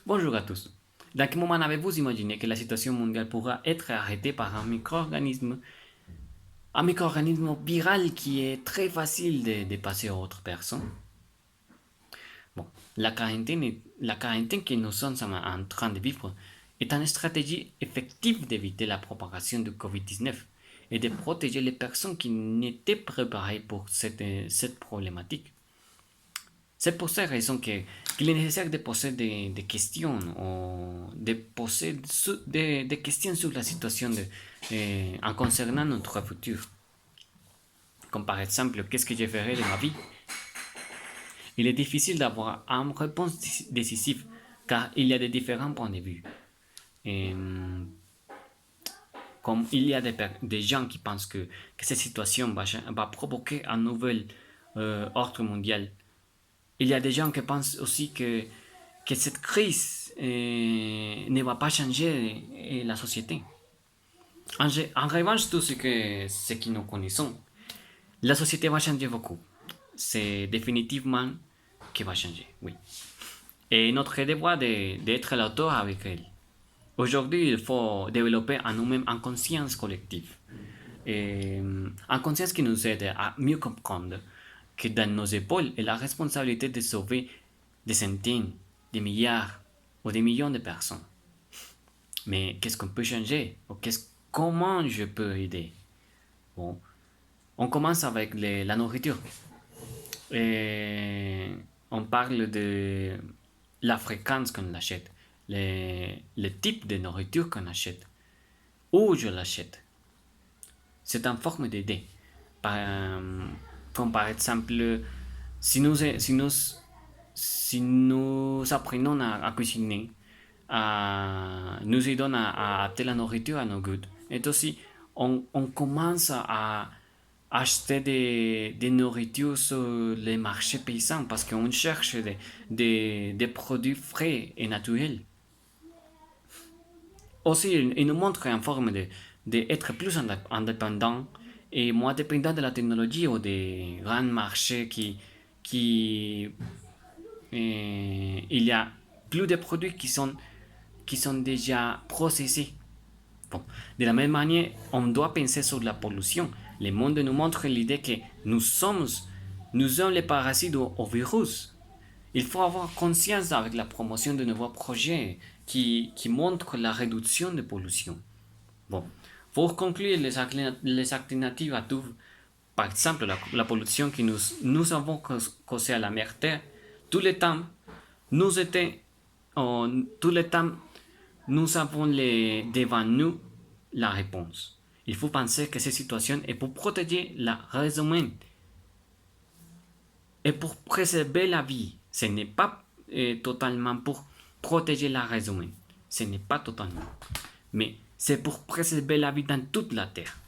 Bonjour à tous. Dans quel moment avez-vous imaginé que la situation mondiale pourra être arrêtée par un micro-organisme viral qui est très facile de passer à autre personne? Bon, la quarantaine que nous sommes en train de vivre est une stratégie effective d'éviter la propagation du Covid-19 et de protéger les personnes qui n'étaient préparées pour cette problématique. C'est pour cette raison qu'il est nécessaire de poser des questions, ou de poser des questions sur la situation en concernant notre futur. Comme par exemple, qu'est-ce que je ferai de ma vie? Il est difficile d'avoir une réponse décisive car il y a des différents points de vue. Et, comme il y a des gens qui pensent que cette situation va provoquer un nouvel ordre mondial, il y a des gens qui pensent aussi que cette crise ne va pas changer la société. En revanche, tout ce que nous connaissons, la société va changer beaucoup. C'est définitivement qui va changer, oui. Et notre devoir d'être l'auteur avec elle. Aujourd'hui, il faut développer en nous-mêmes une conscience collective. Une conscience qui nous aide à mieux comprendre que dans nos épaules est la responsabilité de sauver des centaines, des milliards ou des millions de personnes. Mais qu'est-ce qu'on peut changer? Comment je peux aider? Bon, on commence avec la nourriture. Et on parle de la fréquence qu'on achète, le type de nourriture qu'on achète, où je l'achète. C'est une forme d'aider. Comme par exemple, si nous, si nous, si nous apprenons à cuisiner, nous aidons à adapter la nourriture à nos goûts. Et aussi, on commence à acheter des nourritures sur les marchés paysans parce qu'on cherche des produits frais et naturels. Aussi, il nous montre une forme d'être plus indépendant et moins dépendant de la technologie ou des grands marchés qui il y a plus de produits qui sont déjà processés. Bon. De la même manière, on doit penser sur la pollution. Le monde nous montre l'idée que nous sommes les parasites au virus. Il faut avoir conscience avec la promotion de nouveaux projets qui montrent la réduction de pollution. Bon. Pour conclure, les alternatives à tout, par exemple la pollution que nous avons causée à la mer Terre, tout le temps, nous étions, tout le temps, nous avons devant nous la réponse. Il faut penser que cette situation est pour protéger la race humaine et pour préserver la vie. Ce n'est pas totalement pour protéger la race humaine. Ce n'est pas totalement. Mais c'est pour préserver la vie dans toute la Terre.